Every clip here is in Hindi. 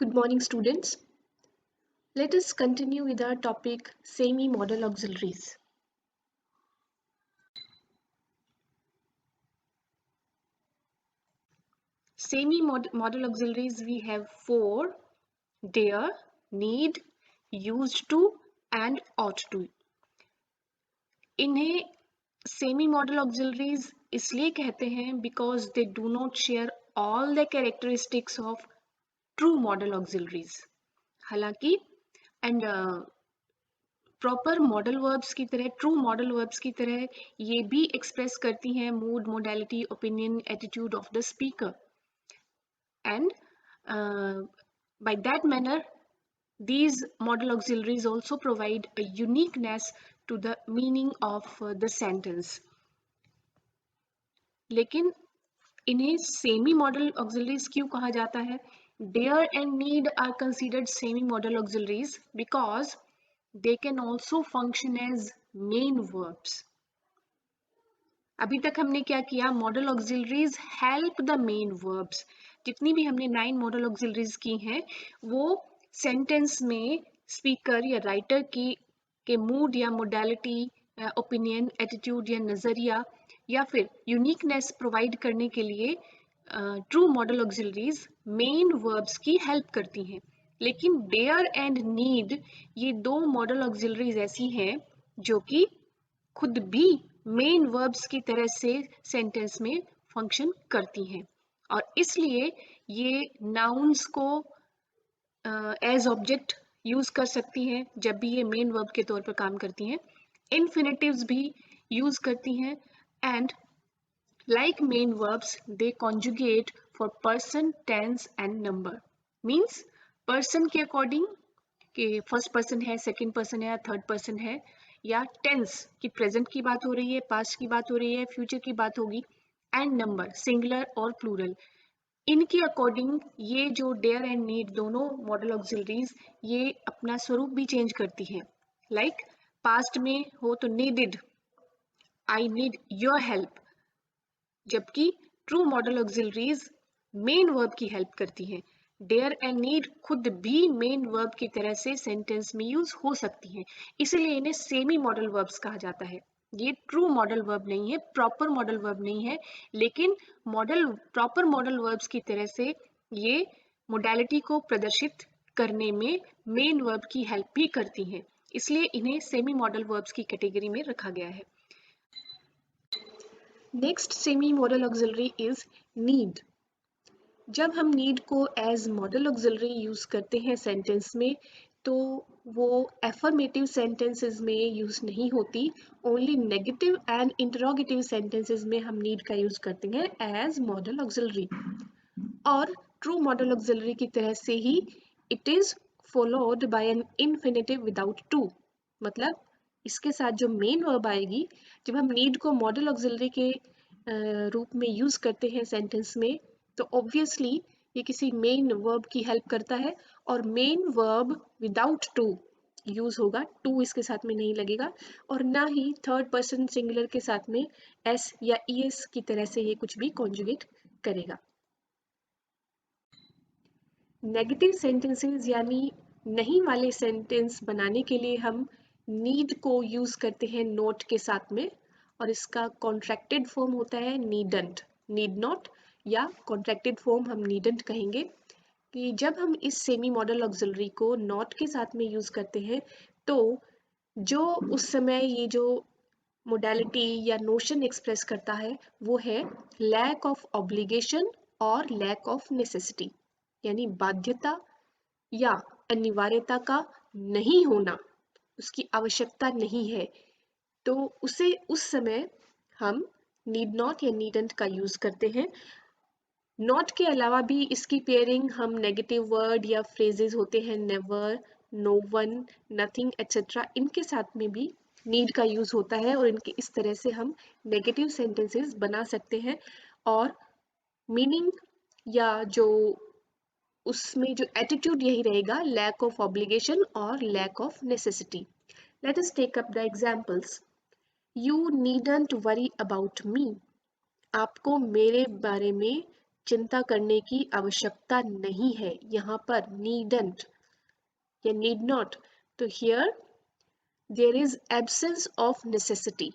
Good morning, students. Let us continue with our topic semi-modal auxiliaries. Semi-modal auxiliaries we have four: dare, need, used to, and ought to. इन्हें semi-modal auxiliaries इसलिए कहते हैं because they do not share all the characteristics of true modal auxiliaries. हालांकि and प्रॉपर मॉडल वर्ब्स की तरह, ट्रू मॉडल वर्ब्स की तरह ये भी एक्सप्रेस करती हैं mood, modality, opinion, attitude of the speaker and by that manner these model auxiliaries also provide a uniqueness to the meaning of the sentence. लेकिन इन्हें सेमी मॉडल ऑक्सिलरीज क्यों कहा जाता है? Dare and need are considered semi modal auxiliaries because they can also function as main verbs. अभी तक हमने क्या किया? Model auxiliaries help the main verbs. जितनी भी हमने 9 मॉडल ऑक्सिलरीज की हैं वो सेंटेंस में स्पीकर या राइटर के मूड या मोडालिटी, ओपिनियन, एटीट्यूड या नजरिया या फिर यूनिकनेस प्रोवाइड करने के लिए true modal auxiliaries main verbs की हेल्प करती हैं. लेकिन डेयर एंड नीड ये दो मॉडल ऑक्सिलरीज ऐसी हैं जो कि खुद भी मेन वर्ब्स की तरह से सेंटेंस में फंक्शन करती हैं और इसलिए ये नाउन्स को एज ऑब्जेक्ट यूज कर सकती हैं जब भी ये मेन वर्ब के तौर पर काम करती हैं. इन्फिनेटिव्स भी यूज करती हैं and like main verbs they conjugate for person, tense and number. Means person के according कि फर्स्ट पर्सन है, सेकंड पर्सन है या थर्ड पर्सन है, या टेंस कि प्रेजेंट की बात हो रही है, पास्ट की बात हो रही है, फ्यूचर की बात होगी, एंड नंबर सिंगुलर और प्लूरल. इनके अकॉर्डिंग ये जो डेयर एंड नीड दोनों मॉडल ऑक्सिलरीज ये अपना स्वरूप भी चेंज करती हैं. लाइक पास्ट में हो तो needed, I need your help, जबकि true modal auxiliaries main verb की हेल्प करती हैं. डेयर एंड नीड खुद भी मेन वर्ब की तरह से सेंटेंस में यूज हो सकती हैं, इसलिए इन्हें सेमी मॉडल वर्ब्स कहा जाता है. ये ट्रू मॉडल वर्ब नहीं है, प्रॉपर मॉडल वर्ब नहीं है, लेकिन प्रॉपर मॉडल वर्ब्स की तरह से ये मोडालिटी को प्रदर्शित करने में मेन वर्ब की हेल्प भी करती हैं, इसलिए इन्हें सेमी मॉडल वर्ब्स की कैटेगरी में रखा गया है. Next semi modal auxiliary is need. जब हम नीड को एज मॉडल ऑक्सिलरी यूज करते हैं सेंटेंस में तो वो एफर्मेटिव सेंटेंसेस में यूज नहीं होती, only negative and interrogative sentences में हम नीड का यूज करते हैं एज मॉडल ऑक्सिलरी. और ट्रू मॉडल ऑक्सिलरी की तरह से ही it is followed by an infinitive without to. मतलब इसके साथ जो मेन वर्ब आएगी, जब हम नीड को मॉडल ऑक्सिलरी के रूप में यूज करते हैं सेंटेंस में तो ऑब्वियसली ये किसी मेन वर्ब की हेल्प करता है और main verb without to use होगा, टू इसके साथ में नहीं लगेगा और ना ही थर्ड पर्सन सिंगुलर के साथ में एस या ईएस की तरह से ये कुछ भी कॉन्जुगेट करेगा. नेगेटिव सेंटेंसेस यानी नहीं वाले सेंटेंस बनाने के लिए हम नीड को यूज करते हैं नोट के साथ में और इसका कॉन्ट्रैक्टेड फॉर्म होता है नीडंट, नीड नॉट, या कॉन्ट्रैक्टेड फॉर्म हम नीडंट कहेंगे. कि जब हम इस सेमी मॉडल ऑक्सिलरी को नॉट के साथ में यूज करते हैं तो जो उस समय ये जो मोडालिटी या नोशन एक्सप्रेस करता है वो है लैक ऑफ ऑब्लिगेशन और लैक ऑफ नेसेसिटी, यानी बाध्यता या अनिवार्यता का नहीं होना, उसकी आवश्यकता नहीं है, तो उसे उस समय हम नीड नॉट या नीडंट का यूज करते हैं. नॉट के अलावा भी इसकी पेयरिंग हम नेगेटिव वर्ड या फ्रेजेस होते हैं never, no one, nothing etcetera, इनके साथ में भी नीड का यूज होता है और इनके इस तरह से हम नेगेटिव सेंटेंसेस बना सकते हैं और मीनिंग या जो उसमें जो एटीट्यूड यही रहेगा, लैक ऑफ ऑब्लिगेशन और lack of necessity. Let us take up the examples. You needn't worry about me. आपको मेरे बारे में चिंता करने की आवश्यकता नहीं है, यहाँ पर नीडंट या नीड नॉट, तो here there is absence of necessity,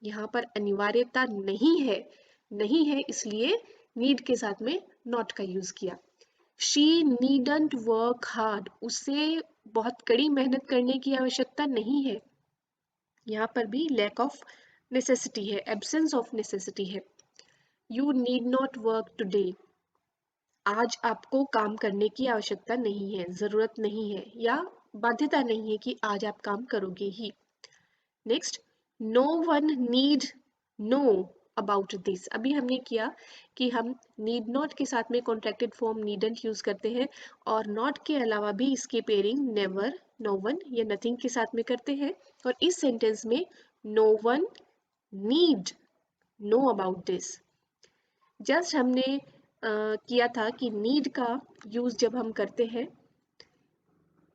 यहाँ पर अनिवार्यता नहीं है इसलिए नीड के साथ में नॉट का यूज किया। शी नीडंट वर्क हार्ड, उसे बहुत कड़ी मेहनत करने की आवश्यकता नहीं है, यहाँ पर भी लैक ऑफ नेसेसिटी है, एब्सेंस ऑफ नेसेसिटी है। You need not work today, आज आपको काम करने की आवश्यकता नहीं है, जरूरत नहीं है या बाध्यता नहीं है कि आज आप काम करोगे ही। Next, no one need know about this, अभी हमने किया कि हम नीड नॉट के साथ में कॉन्ट्रैक्टेड फॉर्म नीडंट यूज करते हैं और नॉट के अलावा भी इसके पेयरिंग नेवर, नो वन या नथिंग के साथ में करते हैं, और इस सेंटेंस में no one need know about this. Just हमने किया था कि नीड का यूज जब हम करते हैं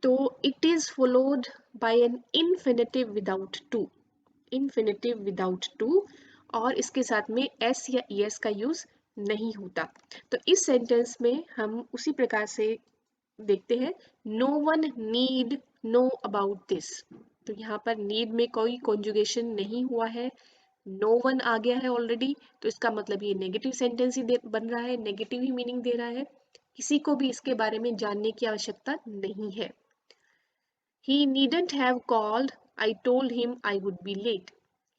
तो it is followed by an infinitive without to, infinitive without to, और इसके साथ में एस या ईएस का यूज नहीं होता। तो इस सेंटेंस में हम उसी प्रकार से देखते हैं, no one need know about this, तो यहाँ पर नीड में कोई कॉन्जुगेशन नहीं हुआ है, नो वन आ गया है ऑलरेडी, तो इसका मतलब ये नेगेटिव सेंटेंस ही बन रहा है, नेगेटिव ही मीनिंग दे रहा है, किसी को भी इसके बारे में जानने की आवश्यकता नहीं है। He needn't have called, I told him I would be late.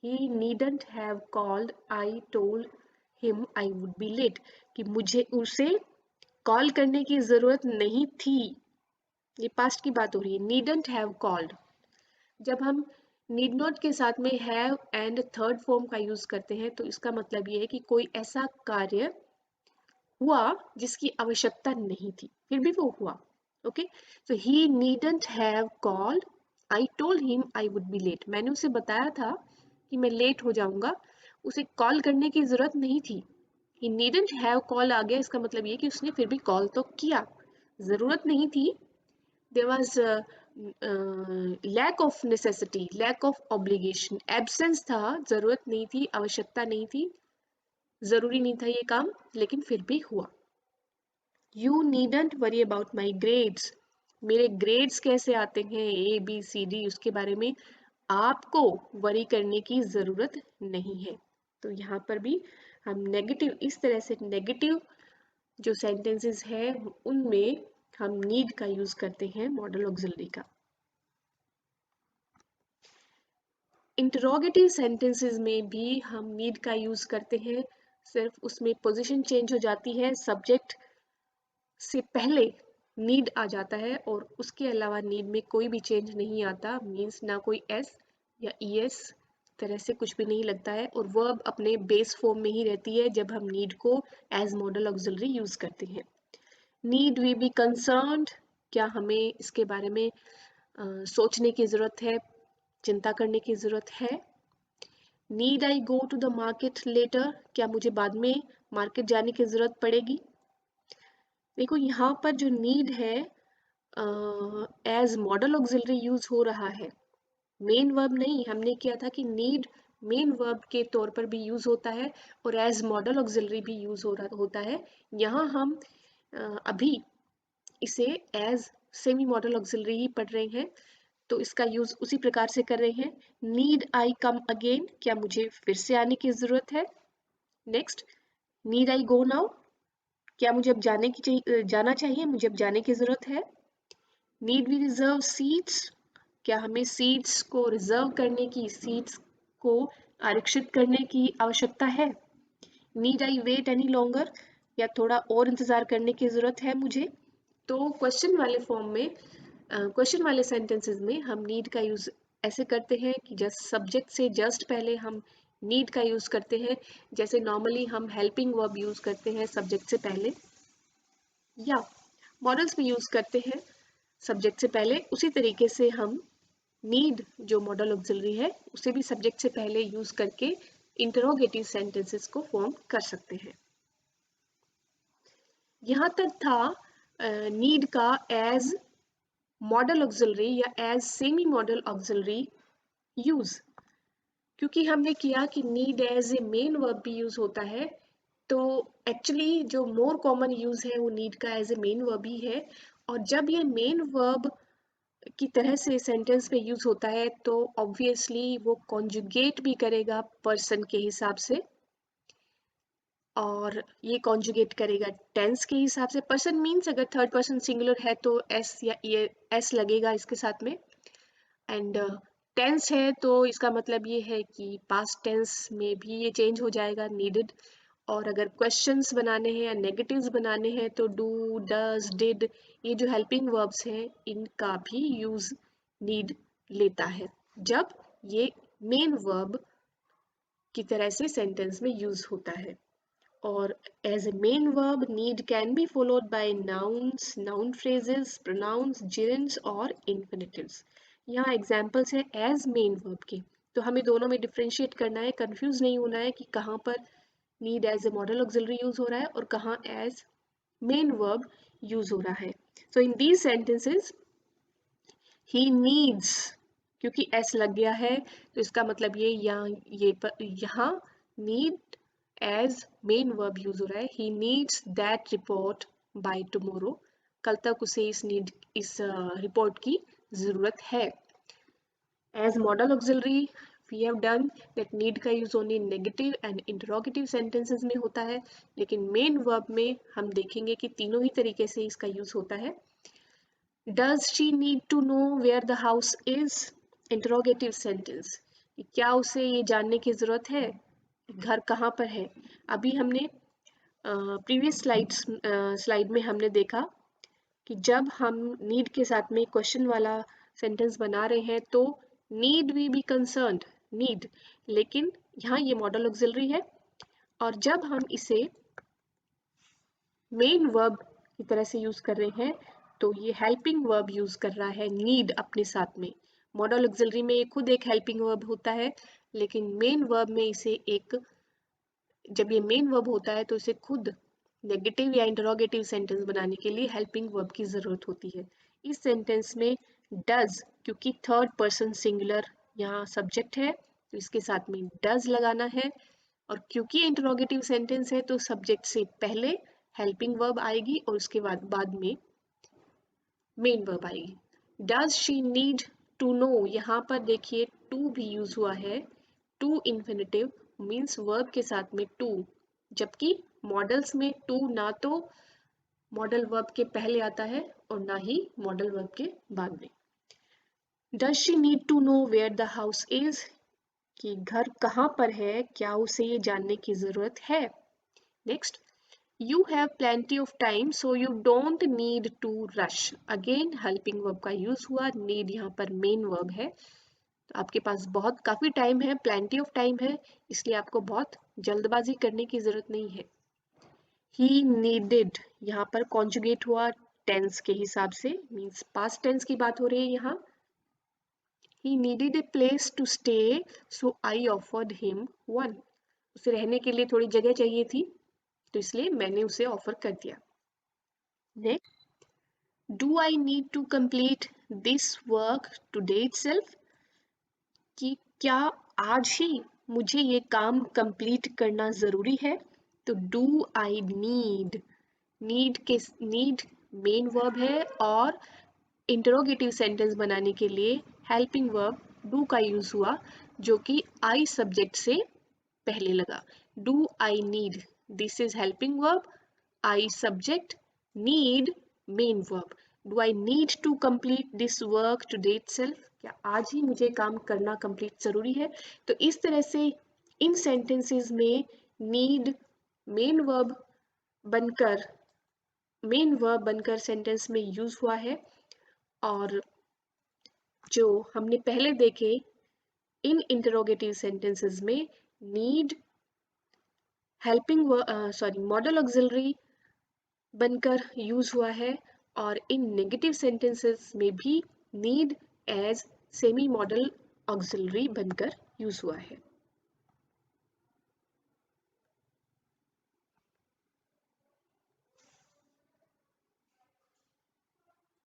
He needn't have called, I told him I would be late. कि मुझे उसे कॉल करने की जरूरत नहीं थी, ये पास्ट की बात हो रही है, needn't have called। जब हम need not के साथ में have and थर्ड फॉर्म का यूज करते हैं तो इसका मतलब ये है कि कोई ऐसा कार्य हुआ जिसकी आवश्यकता नहीं थी, फिर भी वो हुआ। Okay, so he needn't have called, I told him I would be late, मैंने उसे बताया था कि मैं लेट हो जाऊंगा, उसे कॉल करने की जरूरत नहीं थी। ही नीडंट हैव कॉल आ गया, इसका मतलब ये कि उसने फिर भी कॉल तो किया, जरूरत नहीं थी, there was lack of necessity, lack of obligation, absence था, जरूरत नहीं थी, आवश्यकता नहीं थी, जरूरी नहीं था ये काम, लेकिन फिर भी हुआ। You needn't worry about my grades, मेरे ग्रेड्स कैसे आते हैं ए बी सी डी, उसके बारे में आपको वरी करने की जरूरत नहीं है। तो यहाँ पर भी हम नेगेटिव, इस तरह से नेगेटिव जो सेंटेंसेस है उनमें हम नीड का यूज करते हैं मॉडल ऑक्सिलरी का। इंटरोगेटिव सेंटेंसेस में भी हम नीड का यूज करते हैं, सिर्फ उसमें पोजीशन चेंज हो जाती है, सब्जेक्ट से पहले नीड आ जाता है और उसके अलावा नीड में कोई भी चेंज नहीं आता, मीन्स ना कोई एस या ईएस तरह से कुछ भी नहीं लगता है, और वर्ब अपने बेस फॉर्म में ही रहती है जब हम नीड को एज मॉडल ऑक्सिलरी यूज करते हैं। नीड वी बी कंसर्न्ड, क्या हमें इसके बारे में सोचने की जरूरत है, चिंता करने की जरूरत है। Need I go to the market later, क्या मुझे बाद में मार्केट जाने की जरूरत पड़ेगी। देखो यहाँ पर जो नीड है एज मॉडल ऑक्सिलरी यूज हो रहा है, मेन वर्ब नहीं, हमने किया था कि नीड मेन वर्ब के तौर पर भी यूज होता है और एज मॉडल ऑक्सिलरी भी यूज होता है। यहाँ हम अभी इसे एज सेमी मॉडल ऑक्सिलरी ही पढ़ रहे हैं, तो इसका यूज उसी प्रकार से कर रहे हैं। नीड आई कम अगेन, क्या मुझे फिर से आने की जरूरत है। Next, need I go now, क्या मुझे अब जाना चाहिए, मुझे अब जाने की जरूरत है। नीड वी रिजर्व सीट्स, क्या हमें सीट्स को रिजर्व करने की, सीट्स को आरक्षित करने की आवश्यकता है। Need I wait any longer, या थोड़ा और इंतजार करने की जरूरत है मुझे। तो क्वेश्चन वाले फॉर्म में, क्वेश्चन वाले सेंटेंसेस में हम नीड का यूज ऐसे करते हैं कि जस्ट सब्जेक्ट से जस्ट पहले हम नीड का यूज करते हैं, जैसे नॉर्मली हम हेल्पिंग वर्ब यूज करते हैं सब्जेक्ट से पहले, या मॉडल्स में यूज करते हैं सब्जेक्ट से पहले, उसी तरीके से हम नीड जो मॉडल ऑक्सिलरी है उसे भी सब्जेक्ट से पहले यूज करके इंटरोगेटिव सेंटेंसेस को फॉर्म कर सकते हैं। यहाँ तक था नीड का एज मॉडल ऑक्सिलरी या as semi modal auxiliary use. क्योंकि हमने किया कि need as a main verb भी यूज होता है, तो एक्चुअली जो मोर कॉमन यूज है वो नीड का एज ए मेन वर्ब ही है, और जब ये मेन वर्ब की तरह से सेंटेंस में यूज होता है तो ऑब्वियसली वो कॉन्जुगेट भी करेगा पर्सन के हिसाब से, और ये कॉन्जुगेट करेगा टेंस के हिसाब से। पर्सन मीन्स अगर थर्ड पर्सन सिंगुलर है तो एस या ये एस लगेगा इसके साथ में, एंड टेंस है तो इसका मतलब ये है कि पास्ट टेंस में भी ये चेंज हो जाएगा नीडेड। और अगर क्वेश्चंस बनाने हैं या नेगेटिव्स बनाने हैं तो डू, डज, डिड, ये जो हेल्पिंग वर्ब्स हैं इनका भी यूज नीड लेता है जब ये मेन वर्ब की तरह से सेंटेंस में यूज होता है। और as a main verb need can be followed by nouns, noun phrases, pronouns, gerunds और infinitives। यहाँ एग्जाम्पल्स है as main verb के, तो हमें दोनों में डिफ्रेंशिएट करना है, कंफ्यूज नहीं होना है कि कहाँ पर need as a modal auxiliary use हो रहा है और कहाँ as main verb यूज हो रहा है। So in these sentences he needs, क्योंकि s लग गया है तो इसका मतलब ये यहाँ need as main verb use हो रहा है। he needs that report by tomorrow, कल तक उसे इस रिपोर्ट की जरूरत है। as modal auxiliary we have done that need का use only negative and interrogative sentences में होता है, लेकिन मेन वर्ब में हम देखेंगे कि तीनों ही तरीके से इसका यूज होता है। does she need to know where the house is, interrogative sentence, क्या उसे ये जानने की जरूरत है घर कहाँ पर है। अभी हमने प्रीवियस स्लाइड में हमने देखा कि जब हम नीड के साथ में क्वेश्चन वाला सेंटेंस बना रहे हैं तो need we be concerned, need, लेकिन यहाँ ये मॉडल ऑक्सिलरी है, और जब हम इसे मेन वर्ब की तरह से यूज कर रहे हैं तो ये हेल्पिंग वर्ब यूज कर रहा है नीड अपने साथ में। मॉडल ऑक्सिलरी में ये खुद एक हेल्पिंग वर्ब होता है, लेकिन मेन वर्ब में इसे एक, जब ये मेन वर्ब होता है तो इसे खुद नेगेटिव या इंटरोगेटिव सेंटेंस बनाने के लिए हेल्पिंग वर्ब की जरूरत होती है। इस सेंटेंस में डज, क्योंकि थर्ड पर्सन सिंगुलर यहाँ सब्जेक्ट है तो इसके साथ में डज लगाना है, और क्योंकि इंटरोगेटिव सेंटेंस है तो सब्जेक्ट से पहले हेल्पिंग वर्ब आएगी और उसके बाद में मेन वर्ब आएगी। Does she need to know, यहाँ पर देखिए टू भी यूज हुआ है, टू इन्फिनेटिव मीन्स वर्ब के साथ में टू, जबकि मॉडल्स में टू ना तो मॉडल वर्ब के पहले आता है और ना ही मॉडल वर्ब के बाद में। Does she need to know where the house is, कि घर कहाँ पर है, क्या उसे ये जानने की जरूरत है। Next, you have plenty of time so you don't need to rush, again helping verb का यूज हुआ, नीड यहाँ पर मेन वर्ब है, तो आपके पास काफी टाइम है, प्लेंटी ऑफ टाइम है, इसलिए आपको बहुत जल्दबाजी करने की जरूरत नहीं है। he needed यहाँ पर कॉन्जुगेट हुआ टेंस के हिसाब से, मीन्स पास्ट टेंस की बात हो रही है यहाँ। he needed a place to stay so I offered him one, उसे रहने के लिए थोड़ी जगह चाहिए थी तो इसलिए मैंने उसे ऑफर कर दिया। Next, do I need to complete this work today itself, कि क्या आज ही मुझे ये काम कंप्लीट करना जरूरी है, तो do I need, need main verb है और इंटरोगेटिव सेंटेंस बनाने के लिए हेल्पिंग वर्ब डू का यूज हुआ जो कि आई सब्जेक्ट से पहले लगा। Do I need, this is helping verb, I subject, need main verb. Do I need to complete this work today itself, क्या आज ही मुझे काम करना कंप्लीट जरूरी है। तो इस तरह से इन सेंटेंसेस में नीड मेन वर्ब बनकर सेंटेंस में यूज हुआ है, और जो हमने पहले देखे इन इंटरोगेटिव सेंटेंसेस में नीड मॉडल ऑक्सिलरी बनकर यूज हुआ है, और इन नेगेटिव सेंटेंसेस में भी need as semi modal auxiliary बनकर यूज हुआ है।